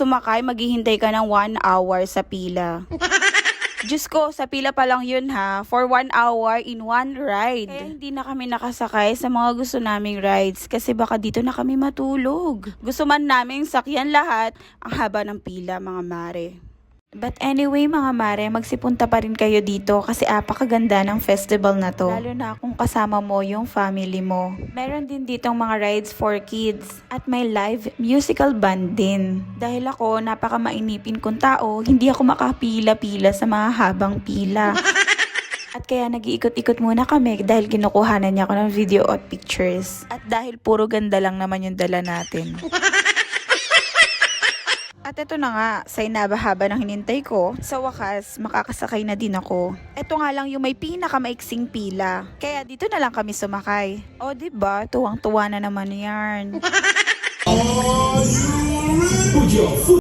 Sumakay, maghihintay ka ng 1 hour sa pila. Diyos ko, sa pila pa lang yun ha, for 1 hour in one ride. Kaya hindi na kami nakasakay sa mga gusto naming rides kasi baka dito na kami matulog. Gusto man naming sakyan lahat, ang haba ng pila mga mare. But anyway mga mare, magsipunta pa rin kayo dito kasi apakaganda ng festival na to. Lalo na kung kasama mo yung family mo. Meron din ditong mga rides for kids at may live musical band din. Dahil ako napakamainipin kong tao, hindi ako makapila-pila sa mga habang pila. At kaya nag-iikot-ikot muna kami dahil kinukuhanan niya ako ng video at pictures. At dahil puro ganda lang naman yung dala natin. At ito na nga, sa inabahaba ng hinintay ko, sa wakas, makakasakay na din ako. Ito nga lang yung may pinakamaiksing pila. Kaya dito na lang kami sumakay. O diba, tuwang-tuwa na naman yan.